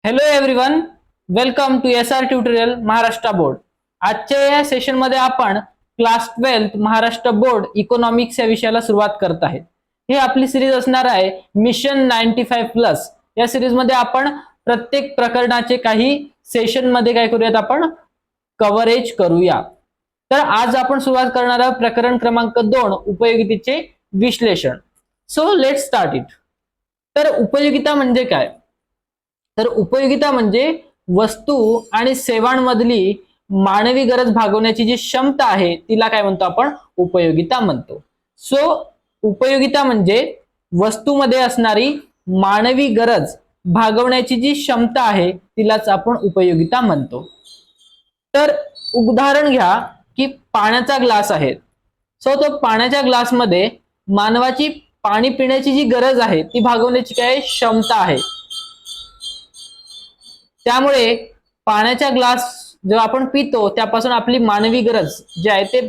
Hello everyone, welcome to S R tutorial Maharashtra board. आजच्या या session मध्ये आपण क्लास 12 महाराष्ट्र बोर्ड इकॉनॉमिक्स या विषयाला सुरुवात करत आहे. ही आपली सिरीज असणार आहे मिशन 95+. या सिरीज मध्ये आपण प्रत्येक प्रकरणाचे काही सेशन मध्ये काय करूयात, आपण कव्हरेज करूया. तर आज आपण सुरुवात करणार आहोत प्रकरण क्रमांक 2, उपयोगितेचे विश्लेषण. So let's start it. तर उपयोगिता म्हणजे काय? तर उपयोगिता म्हणजे वस्तू आणि सेवांमधली मानवी गरज भागवण्याची जी क्षमता आहे तिला काय म्हणतो आपण? उपयोगिता म्हणतो. सो उपयोगिता म्हणजे वस्तूमध्ये असणारी मानवी गरज भागवण्याची जी क्षमता आहे तिलाच आपण उपयोगिता म्हणतो. तर उदाहरण घ्या की पाण्याचा ग्लास आहे. सो तो पाण्याच्या ग्लासमध्ये मानवाची पाणी पिण्याची जी गरज आहे ती भागवण्याची काय क्षमता आहे. त्यामुळे पाण्याचा ग्लास जेव्हा आपण पितो त्यापासून आपली मानवी गरज जी आहे ते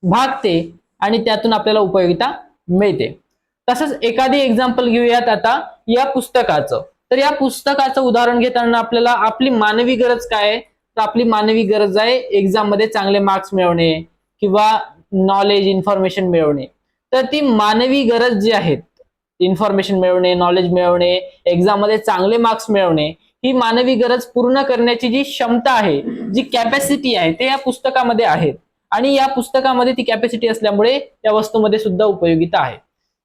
भागते आणि त्यातून आपल्याला उपयोगिता मिळते. तसंच एखादी एक्झाम्पल घेऊयात आता या पुस्तकाचं. तर या पुस्तकाचं उदाहरण घेताना आपल्याला आपली मानवी गरज काय आहे? तर आपली मानवी गरज आहे एक्झाम मध्ये चांगले मार्क्स मिळवणे किंवा नॉलेज इन्फॉर्मेशन मिळवणे. तर ती मानवी गरज जी आहेत, इन्फॉर्मेशन मिळवणे, नॉलेज मिळवणे, एक्झाम मध्ये चांगले मार्क्स मिळवणे, ही मानवी गरज पूर्ण करण्याची जी क्षमता आहे, जी कॅपॅसिटी आहे, ते या पुस्तकामध्ये आहे. आणि या पुस्तकामध्ये ती कॅपॅसिटी असल्यामुळे त्या वस्तूमध्ये सुद्धा उपयोगिता आहे.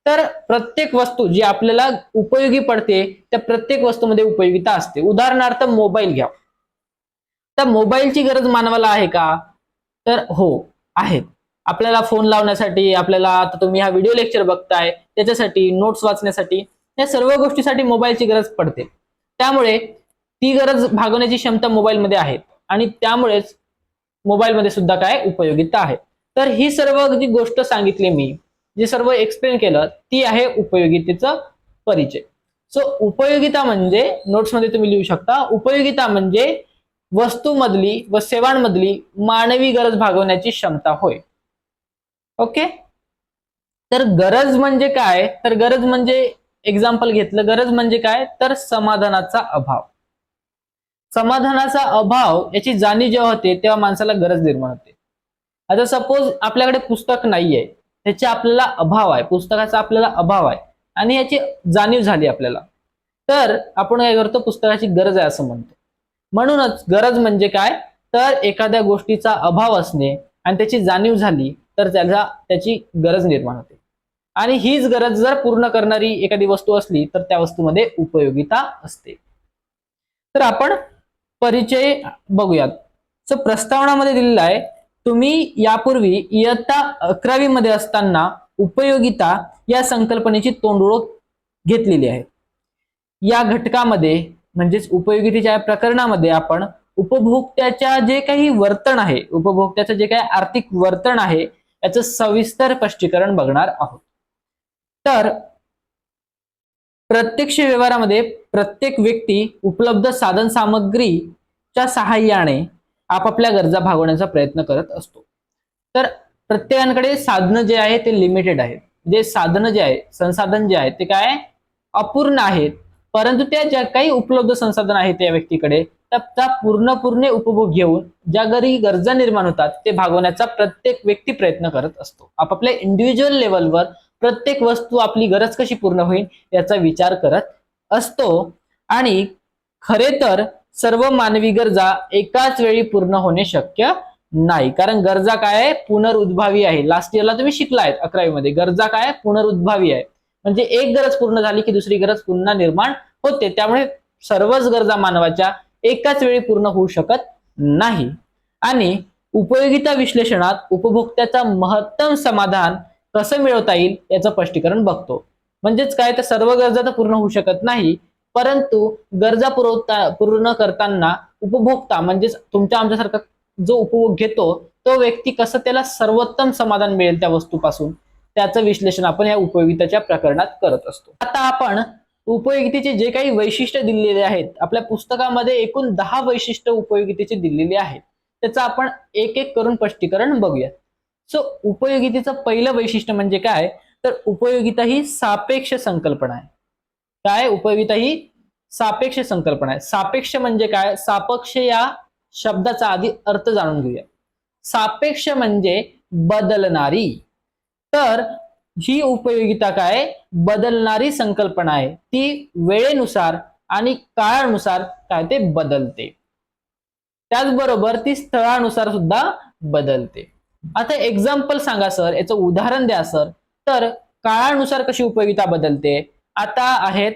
तर प्रत्येक वस्तू जी आपल्याला उपयोगी पडते त्या प्रत्येक वस्तूमध्ये उपयोगिता असते. उदाहरणार्थ मोबाईल घ्या. तर मोबाईलची गरज मानवाला आहे का? तर हो आहे. आपल्याला फोन लावण्यासाठी, आपल्याला आता तुम्ही हा व्हिडिओ लेक्चर बघताय त्याच्यासाठी, नोट्स वाचण्यासाठी, या सर्व गोष्टीसाठी मोबाईलची गरज पडते. त्यामुळे ती गरज भागवण्याची क्षमता मोबाईलमध्ये आहे आणि त्यामुळेच मोबाईलमध्ये सुद्धा काय उपयोगिता आहे. तर ही सर्व जी गोष्ट सांगितली मी, जे सर्व एक्सप्लेन केलं, ती आहे उपयोगितेचा परिचय. सो उपयोगिता म्हणजे नोट्समध्ये तुम्ही लिहू शकता, उपयोगिता म्हणजे वस्तूमधली व सेवांमधली मानवी गरज भागवण्याची क्षमता होय. ओके. तर गरज म्हणजे काय? तर गरज म्हणजे एक्झाम्पल घेतलं, गरज म्हणजे काय? तर समाधानाचा अभाव. समाधानाचा अभाव याची जाणीव जेव्हा होते तेव्हा माणसाला गरज निर्माण होते. आता सपोज आपल्याकडे पुस्तक नाहीये, त्याचे आपल्याला अभाव आहे, पुस्तकाचा आपल्याला अभाव आहे आणि याची जाणीव झाली आपल्याला, तर आपण काय करतो? पुस्तकाची गरज आहे असं म्हणतो. म्हणूनच गरज म्हणजे काय? तर एखाद्या गोष्टीचा अभाव असणे आणि त्याची जाणीव झाली तर त्याची गरज निर्माण होते. आणि हीच गरज जर पूर्ण करणारी एखादी वस्तू असली तर त्या वस्तूमध्ये उपयोगिता असते. तर आपण परिचय बघूयात. सो प्रस्तावनामध्ये दिलेला आहे, तुम्ही यापूर्वी इयत्ता 11वी मध्ये असताना उपयोगिता या संकल्पनेची तोंडओळख घेतलेली आहे. या घटकामध्ये म्हणजेच उपयोगितेच्या प्रकरणामध्ये आपण उपभोक्त्याच्या जे काही वर्तन आहे, उपभोक्त्याचं जे काही आर्थिक वर्तन आहे याचं सविस्तर स्पष्टीकरण बघणार आहोत. तर प्रत्यक्ष व्यवहारामध्ये प्रत्येक व्यक्ती उपलब्ध साधन सामग्रीच्या सहाय्याने आपापल्या गरजा भागवण्याचा प्रयत्न करत असतो. तर प्रत्येकाकडे साधनं जे आहे ते लिमिटेड आहेत. जे साधनं जे आहे, संसाधन जे आहे ते काय अपूर्ण आहेत, परंतु त्या ज्या काही उपलब्ध संसाधन आहेत त्या व्यक्तीकडे त्याचा पूर्ण उपभोग घेऊन ज्या घरी गरजा निर्माण होतात ते भागवण्याचा प्रत्येक व्यक्ती प्रयत्न करत असतो. आपापल्या इंडिव्हिज्युअल लेवलवर प्रत्येक वस्तू आपली गरज कशी पूर्ण होईल याचा विचार करत असतो. आणि खरे तर सर्व मानवी गरजा एकाच वेळी पूर्ण होणे शक्य नाही, कारण गरजा काय आहे? पुनरुद्भावी आहे. लास्ट इयरला तुम्ही शिकलायत 11वी मध्ये, गरजा काय? पुनरुद्भावी आहे. म्हणजे एक गरज पूर्ण झाली की दुसरी गरज पुन्हा निर्माण होते. त्यामुळे सर्वच गरजा मानवाच्या एकाच वेळी पूर्ण होऊ शकत नाही. आणि उपयोगिता विश्लेषणात उपभोक्त्याचा महत्तम समाधान कसं मिळवता येईल याचं स्पष्टीकरण बघतो. म्हणजेच काय? तर सर्व गरजा तर पूर्ण होऊ शकत नाही, परंतु गरजा पूर्ण करताना उपभोक्ता म्हणजेच तुमच्या आमच्यासारखा जो उपभोग घेतो तो व्यक्ती कसं त्याला सर्वोत्तम समाधान मिळेल त्या वस्तूपासून, त्याचं विश्लेषण आपण या उपयोगिताच्या प्रकरणात करत असतो. आता आपण उपयोगितेचे जे काही वैशिष्ट्य दिलेले आहेत, आपल्या पुस्तकामध्ये एकूण 10 वैशिष्ट्य उपयोगितेचे दिलेले आहेत, त्याचं आपण एक एक करून स्पष्टीकरण बघूया. सो उपयोगितेचं पहिलं वैशिष्ट्य म्हणजे काय? तर उपयोगिता ही सापेक्ष संकल्पना आहे. काय? उपयोगिता ही सापेक्ष संकल्पना आहे. सापेक्ष म्हणजे काय? सापेक्ष या शब्दाचा आधी अर्थ जाणून घेऊया. सापेक्ष म्हणजे बदलणारी. तर ही उपयोगिता काय? बदलणारी संकल्पना आहे. ती वेळेनुसार आणि काळानुसार काय ते बदलते. त्याचबरोबर ती स्थळानुसार सुद्धा बदलते. आता एक्झाम्पल सांगा सर, याचं उदाहरण द्या सर. तर काळानुसार कशी उपयोगिता बदलते? आता आहेत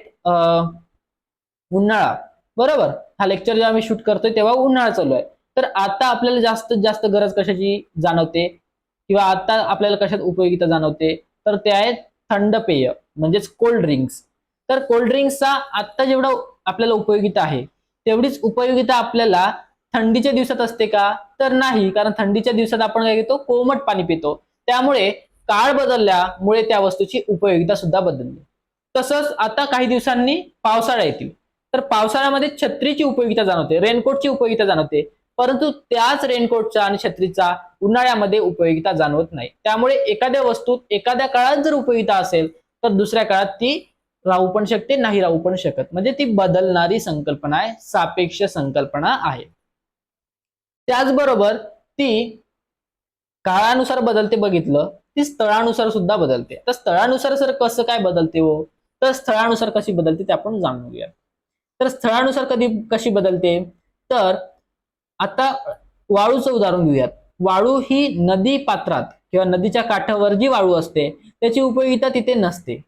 उन्हाळा, बरोबर. हा लेक्चर जेव्हा मी शूट करतोय तेव्हा उन्हाळा चालू आहे. तर आता आपल्याला जास्तीत जास्त गरज कशाची जाणवते किंवा आता आपल्याला कशात उपयोगिता जाणवते? तर ते आहे थंड पेय म्हणजेच कोल्ड ड्रिंक्स. तर कोल्ड ड्रिंक्सचा आता जेवढं आपल्याला उपयोगिता आहे तेवढीच उपयोगिता आपल्याला थंडीच्या दिवसात असते का? तर नाही, कारण थंडीच्या दिवसात आपण काय घेतो? कोमट पाणी पितो. त्यामुळे काळ बदलल्यामुळे त्या वस्तूची उपयोगिता सुद्धा बदलली. तसंच आता काही दिवसांनी पावसाळा येतील. तर पावसाळ्यामध्ये छत्रीची उपयोगिता जाणवते, रेनकोटची उपयोगिता जाणवते, परंतु त्याच रेनकोटचा आणि छत्रीचा उन्हाळ्यामध्ये उपयोगिता जाणवत नाही. त्यामुळे एखाद्या वस्तूत एखाद्या काळात जर उपयोगिता असेल तर दुसऱ्या काळात ती राहू पण शकते, नाही राहू पण शकत. म्हणजे ती बदलणारी संकल्पना आहे, सापेक्ष संकल्पना आहे. त्याचबरोबर ती काळानुसार बदलते बघितलं, ती स्थळानुसार सुद्धा बदलते. तर स्थळानुसार सर कसं काय बदलते हो? तर स्थळानुसार कशी बदलते ते आपण जाणून घेऊया. तर स्थळानुसार कशी बदलते? तर आता वाळूचं उदाहरण घेऊयात. वाळू ही नदी पात्रात किंवा नदीच्या काठावर जी वाळू असते त्याची उपयोगिता तिथे नसते,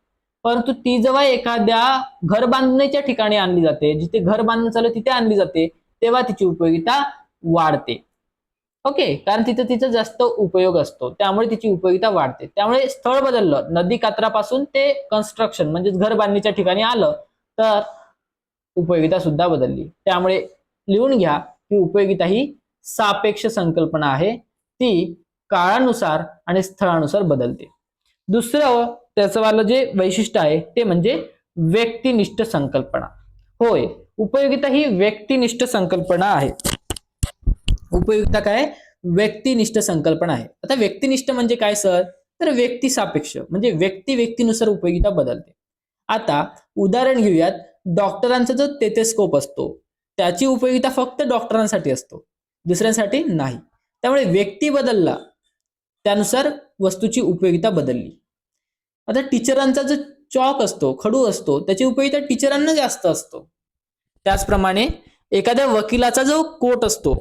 परंतु ती जेव्हा एखाद्या घर बांधण्याच्या ठिकाणी आणली जाते, जिथे घर बांधणं चालू तिथे आणली जाते, तेव्हा तिची उपयोगिता वाढते. ओके, कारण तिचं जास्त उपयोग असतो, त्यामुळे तिची उपयोगिता वाढते. त्यामुळे स्थळ बदललं, नदी कात्रापासून ते कन्स्ट्रक्शन म्हणजे घर बांधणीच्या ठिकाणी आलं तर उपयोगिता सुद्धा बदलली. त्यामुळे लिहून घ्या की उपयोगिता ही सापेक्ष संकल्पना आहे, ती काळानुसार आणि स्थळानुसार बदलते. दुसरं त्याचं वालं जे वैशिष्ट्य आहे ते म्हणजे व्यक्तिनिष्ठ संकल्पना. होय, उपयोगिता ही व्यक्तिनिष्ठ संकल्पना आहे. उपयोगिता काय? व्यक्तिनिष्ठ संकल्पना आहे. आता व्यक्तिनिष्ठ म्हणजे काय सर? तर व्यक्ती सापेक्ष म्हणजे व्यक्तीनुसार उपयोगिता बदलते. आता उदाहरण घेऊयात. डॉक्टरांचा जो टेथेस्कोप असतो त्याची उपयोगिता फक्त डॉक्टरांसाठी असतो, दुसऱ्यांसाठी नाही. त्यामुळे व्यक्ती बदलला त्यानुसार वस्तूची उपयोगिता बदलली. आता टीचरांचा जो चॉक असतो, खडू असतो, त्याची उपयोगिता टीचरांना जास्त असतो. त्याचप्रमाणे एखाद्या वकिलाचा जो कोट असतो,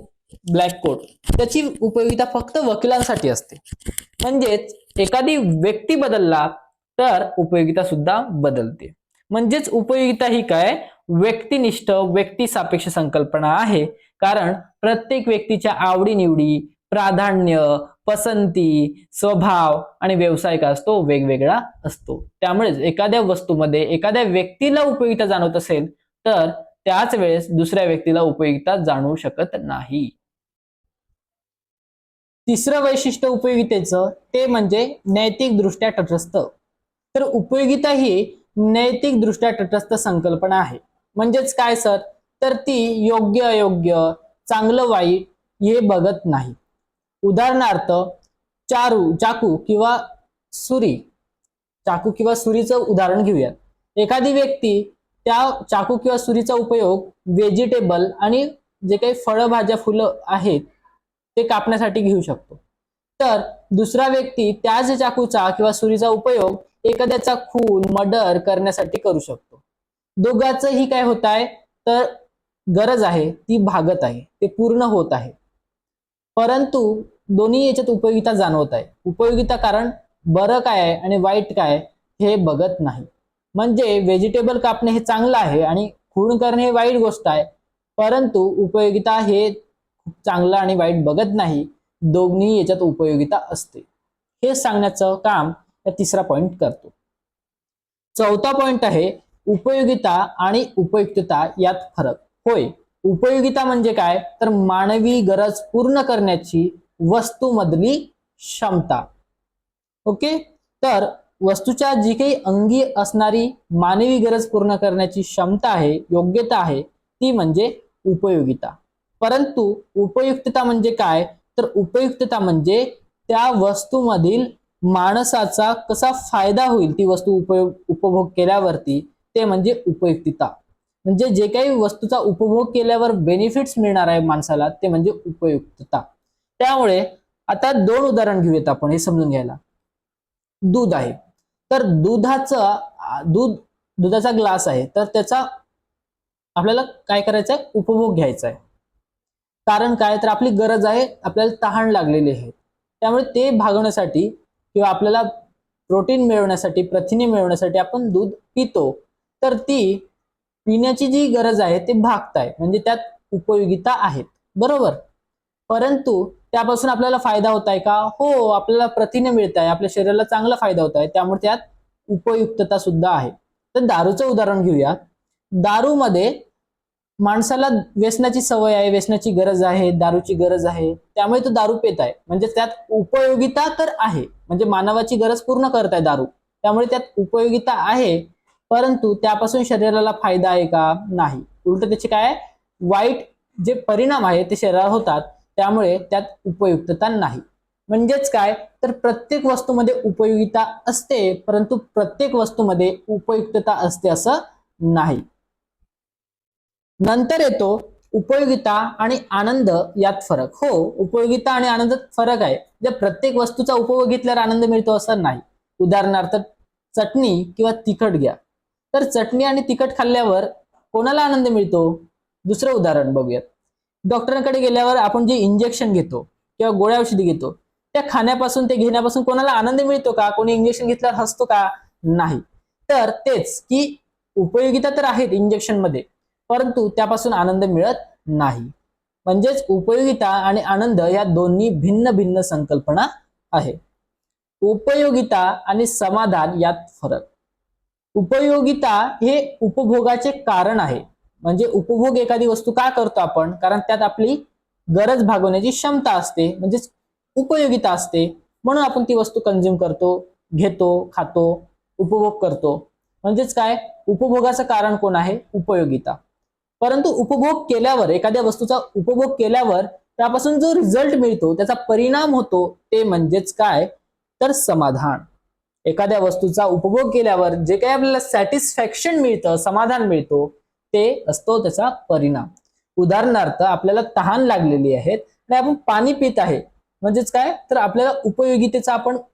ब्लॅक कोट, त्याची उपयोगिता फक्त वकिलांसाठी असते. म्हणजेच एखादी व्यक्ती बदलला तर उपयोगिता सुद्धा बदलते. म्हणजेच उपयोगिता ही काय? व्यक्तिनिष्ठ व्यक्ती सापेक्ष संकल्पना आहे. कारण प्रत्येक व्यक्तीच्या आवडीनिवडी, प्राधान्य, पसंती, स्वभाव आणि व्यवसाय का असतो वेगवेगळा असतो. त्यामुळे एखाद्या वस्तूमध्ये एखाद्या व्यक्तीला उपयोगिता जाणवत असेल तर त्याच वेळेस दुसऱ्या व्यक्तीला उपयोगिता जाणवू शकत नाही. तिसरं वैशिष्ट्य उपयोगितेचं ते म्हणजे नैतिक दृष्ट्या तटस्थ. तर उपयोगिता ही नैतिक दृष्ट्या तटस्थ संकल्पना आहे. म्हणजेच काय सर? तर ती योग्य अयोग्य, चांगलं वाईट हे बघत नाही. उदाहरणार्थ चाकू किंवा सुरीचं उदाहरण घेऊयात. एखादी व्यक्ती त्या चाकू किंवा सुरीचा उपयोग व्हेजिटेबल आणि जे काही फळभाज्या फुलं आहेत ते कापण्यासाठी घेऊ शकतो. तर दुसरा व्यक्ती त्याच चाकूचा किंवा सुरीचा उपयोग एखाद्याचा खून, मर्डर करण्यासाठी करू शकतो. दोघांचंही काय होत आहे? तर गरज आहे ती भागत आहे, ते पूर्ण होत आहे. परंतु दोन्ही याच्यात उपयोगिता जाणवत आहे. उपयोगिता कारण बरं काय आहे आणि वाईट काय हे बघत नाही. म्हणजे व्हेजिटेबल कापणे हे चांगलं आहे आणि खून करणे हे वाईट गोष्ट आहे, परंतु उपयोगिता हे चांगलं आणि वाईट बघत नाही. दोन्ही याच्यात उपयोगिता असते. हे सांगण्याचं काम या तिसरा पॉइंट करतो. चौथा पॉइंट आहे उपयोगिता आणि उपयुक्तता यात फरक. होय, उपयोगिता म्हणजे काय? तर मानवी गरज पूर्ण करण्याची वस्तूमधली क्षमता. ओके, तर वस्तूच्या जी काही अंगी असणारी मानवी गरज पूर्ण करण्याची क्षमता आहे, योग्यता आहे, ती म्हणजे उपयोगिता. परंतु उपयुक्तता म्हणजे काय? तर उपयुक्तता म्हणजे त्या वस्तूमधील माणसाचा कसा फायदा होईल ती वस्तू उपभोग केल्यावरती, ते म्हणजे उपयुक्तता. म्हणजे जे काही वस्तूचा उपभोग केल्यावर बेनिफिट्स मिळणार आहे माणसाला ते म्हणजे उपयुक्तता. त्यामुळे आता दोन उदाहरण घेऊयात आपण हे समजून घ्यायला. दूध आहे, तर दुधाचा ग्लास आहे, तर त्याचा आपल्याला काय करायचं आहे, उपभोग घ्यायचा आहे. कारण काय, तर आपली गरज आहे, आपल्याला तहान लागलेली आहे, त्यामुळे ते भागवण्यासाठी किंवा आपल्याला प्रोटीन मिळवण्यासाठी, प्रथिने मिळवण्यासाठी आपण दूध पितो. तर ती पिण्याची जी गरज आहे ते भागताय, म्हणजे त्यात उपयोगिता आहेत, बरोबर. परंतु त्यापासून आपल्याला फायदा होत आहे का? हो, आपल्याला प्रथिने मिळत आहे, आपल्या शरीराला चांगला फायदा होत आहे, त्यामुळे त्यात उपयुक्तता सुद्धा आहे. तर दारूचं उदाहरण घेऊया. दारूमध्ये माणसाला व्यसनाची सवय आहे, व्यसनाची गरज आहे, दारूची गरज आहे, त्यामुळे तो दारू पित आहे, म्हणजे त्यात उपयोगिता तर आहे, म्हणजे मानवाची गरज पूर्ण करत आहे दारू, त्यामुळे त्यात उपयोगिता आहे. परंतु त्यापासून शरीराला फायदा आहे का? नाही. उलट त्याचे काय वाईट जे परिणाम आहे ते शरीरावर होतात, त्यामुळे त्यात उपयुक्तता नाही. म्हणजेच काय, तर प्रत्येक वस्तूमध्ये उपयोगिता असते, परंतु प्रत्येक वस्तूमध्ये उपयुक्तता असते असं नाही. नंतर येतो उपयोगिता आणि आनंद यात फरक. हो, उपयोगिता आणि आनंदात फरक आहे. जे प्रत्येक वस्तूचा उपभोग घेतल्यावर आनंद मिळतो असं नाही. उदाहरणार्थ चटणी किंवा तिखट घ्या, तर चटणी आणि तिखट खाल्ल्यावर कोणाला आनंद मिळतो? दुसरं उदाहरण बघूयात. डॉक्टरांकडे गेल्यावर आपण जे इंजेक्शन घेतो किंवा गोळ्या औषधी घेतो, त्या खाण्यापासून ते घेण्यापासून कोणाला आनंद मिळतो का? कोणी इंजेक्शन घेतल्यावर हसतो का? नाही. तर तेच की उपयोगिता तर आहेत इंजेक्शन मध्ये, परंतु त्यापासून आनंद मिळत नाही. म्हणजेच उपयोगिता आणि आनंद या दोन्ही भिन्न भिन्न संकल्पना आहे. उपयोगिता आणि समाधान यात फरक. उपयोगिता हे उपभोगाचे कारण आहे, म्हणजे उपभोग एखादी वस्तू का करतो आपण? कारण त्यात आपली गरज भागवण्याची क्षमता असते, म्हणजेच उपयोगिता असते, म्हणून आपण ती वस्तू कंझ्युम करतो, घेतो, खातो, उपभोग करतो. म्हणजेच काय, उपभोगाचं कारण कोण आहे? उपयोगिता. परंतु उपभोग केल्यावर, एखाद्या वस्तूचा उपभोग केल्यावर त्यापासून जो रिझल्ट मिळतो, त्याचा परिणाम होतो, ते म्हणजेच काय, तर समाधान. एखाद्या वस्तूचा उपभोग केल्यावर जे काही आपल्याला सॅटिस्फॅक्शन मिळतं, समाधान मिळतो, ते असतो त्याचा परिणाम. उदाहरणार्थ आपल्याला तहान लागलेली आहे आणि आपण पाणी पित आहे, म्हणजेच काय, तर आपल्याला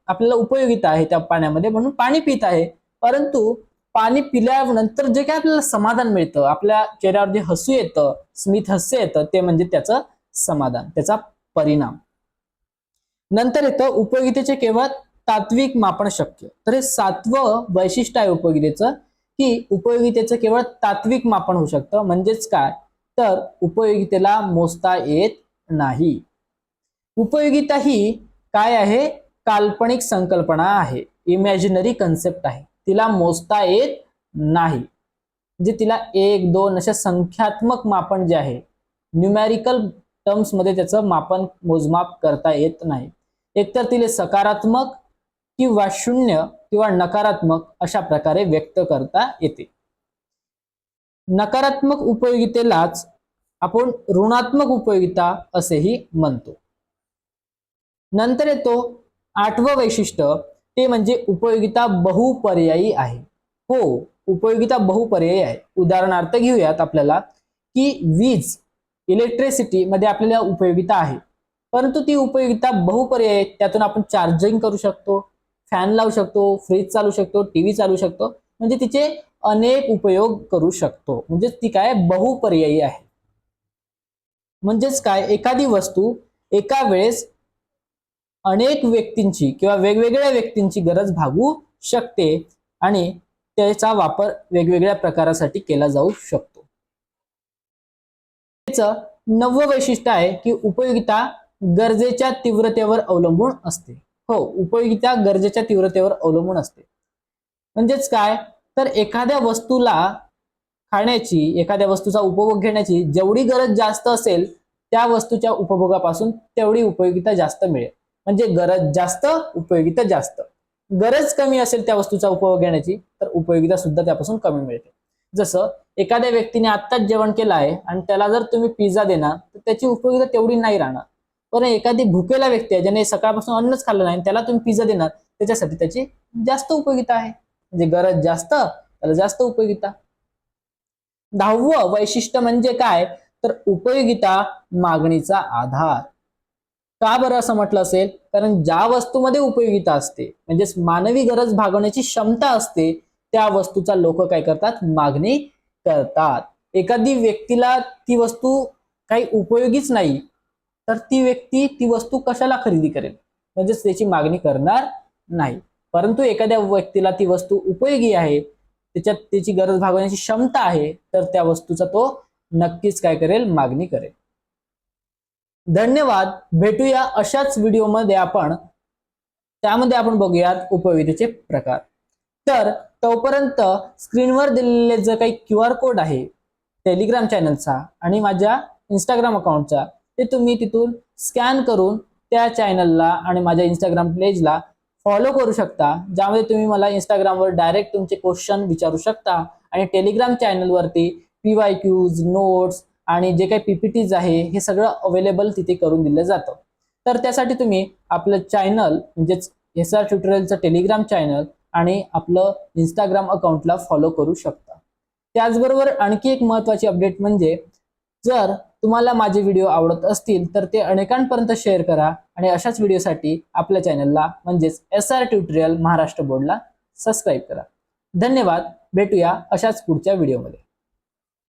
आपल्याला उपयोगिता आहे त्या पाण्यामध्ये, म्हणून पाणी पित आहे. परंतु पाणी पिल्यानंतर जे काय आपल्याला समाधान मिळतं, आपल्या चेहऱ्यावर जे हसू येतं, स्मित हास्य येतं, ते म्हणजे त्याचं समाधान, त्याचा परिणाम. नंतर येतं उपयोगितेचे केवळ तात्विक मापन शक्य. तर हे 7वं वैशिष्ट्य आहे उपयोगितेचं, की उपयोगितेचं केवळ तात्विक मापन होऊ शकतं. म्हणजेच काय, तर उपयोगितेला मोजता येत नाही. उपयोगिता ही काय आहे? काल्पनिक संकल्पना आहे, इमॅजिनरी कन्सेप्ट आहे, तिला मोजता येत नाही. म्हणजे तिला 1, 2 अशा संख्यात्मक मापन जे आहे, न्यूमेरिकल टर्म्स मध्ये त्याचं मापन मोजमाप करता येत नाही. एकतर तिला सकारात्मक किंवा शून्य किंवा नकारात्मक अशा प्रकारे व्यक्त करता येते. नकारात्मक उपयोगितेलाच आपण ऋणात्मक उपयोगिता असेही म्हणतो. नंतर येतो 8वं वैशिष्ट्य, ते म्हणजे उपयोगिता बहुपर्यायी आहे. हो, उपयोगिता बहुपर्यायी आहे. उदाहरणार्थ घेऊयात आपल्याला, की वीज, इलेक्ट्रिसिटी मध्ये आपल्याला उपयोगिता आहे, परंतु ती उपयोगिता बहुपर्यायी आहे. त्यातून आपण चार्जिंग करू शकतो, फॅन लावू शकतो, फ्रीज चालू शकतो, टीव्ही चालू शकतो, म्हणजे तिचे अनेक उपयोग करू शकतो. म्हणजे ती काय, बहुपर्यायी आहे. म्हणजेच काय, एखादी वस्तू एका वेळेस अनेक व्यक्तींची किंवा वेगवेगळ्या व्यक्तींची गरज भागवू शकते आणि त्याचा वापर वेगवेगळ्या प्रकारासाठी केला जाऊ शकतो. त्याचं 9वं वैशिष्ट्य आहे, की उपयोगिता गरजेच्या तीव्रतेवर अवलंबून असते. हो, उपयोगिता गरजेच्या तीव्रतेवर अवलंबून असते. म्हणजेच काय, तर एखाद्या वस्तूला खाण्याची, एखाद्या वस्तूचा उपभोग घेण्याची जेवढी गरज जास्त असेल, त्या वस्तूच्या उपभोगापासून तेवढी उपयोगिता जास्त मिळेल. म्हणजे गरज जास्त, उपयोगिता जास्त. गरज कमी असेल त्या वस्तूचा उपभोग घेण्याची, तर उपयोगिता सुद्धा त्यापासून कमी मिळते. जसं एखाद्या व्यक्तीने आत्ताच जेवण केलं आहे आणि त्याला जर तुम्ही पिझ्झा देणार, तर त्याची उपयोगिता तेवढी नाही राहणार. पण एखादी भुकेला व्यक्ती आहे, ज्याने सकाळपासून अन्नच खाल्लं नाही, त्याला तुम्ही पिझ्झा देणार, त्याच्यासाठी त्याची जास्त उपयोगिता आहे. म्हणजे गरज जास्त, त्याला जास्त उपयोगिता. 10वं वैशिष्ट्य म्हणजे काय, तर उपयोगिता मागणीचा आधार. का बरं असं म्हटलं असेल, कारण ज्या वस्तूमध्ये उपयोगिता असते म्हणजेच मानवी गरज भागवण्याची क्षमता असते त्या वस्तूचा लोक काय करतात, मागणी करतात. एखादी व्यक्तीला ती वस्तू काही उपयोगीच नाही तर ती व्यक्ती ती वस्तू कशाला खरेदी करेल, म्हणजेच त्याची मागणी करणार नाही. परंतु एखाद्या व्यक्तीला ती वस्तू उपयोगी आहे, त्याच्यात त्याची गरज भागवण्याची क्षमता आहे, तर त्या वस्तूचा तो नक्कीच काय करेल, मागणी करेल. धन्यवाद. भेटूया अशाच व्हिडिओमध्ये त्यामध्ये आपण बघूयात उपयोगितेचे प्रकार. तर तोपर्यंत स्क्रीनवर दिलेले जे काही QR कोड आहे टेलिग्राम चॅनलचा आणि माझ्या इंस्टाग्राम अकाउंटचा, ते तुम्ही तिथून स्कॅन करून त्या चॅनलला आणि माझ्या इंस्टाग्राम पेजला फॉलो करू शकता, ज्यामध्ये तुम्ही मला इंस्टाग्रामवर डायरेक्ट तुमचे क्वेश्चन विचारू शकता आणि टेलिग्राम चॅनलवरती PYQs, नोट्स आणि जे काही PPTs आहे हे सगळं अवेलेबल तिथे करून दिलं जातं. तर त्यासाठी तुम्ही आपलं चॅनल म्हणजेच SR ट्युटोरियलचं टेलिग्राम चॅनल आणि आपलं इंस्टाग्राम अकाउंटला फॉलो करू शकता. त्याचबरोबर आणखी एक महत्त्वाची अपडेट म्हणजे, जर तुम्हाला माझे व्हिडिओ आवडत असतील तर ते अनेकांपर्यंत शेअर करा आणि अशाच व्हिडिओसाठी आपल्या चॅनलला म्हणजेच SR ट्युटोरियल महाराष्ट्र बोर्डला सबस्क्राईब करा. धन्यवाद. भेटूया अशाच पुढच्या व्हिडिओमध्ये.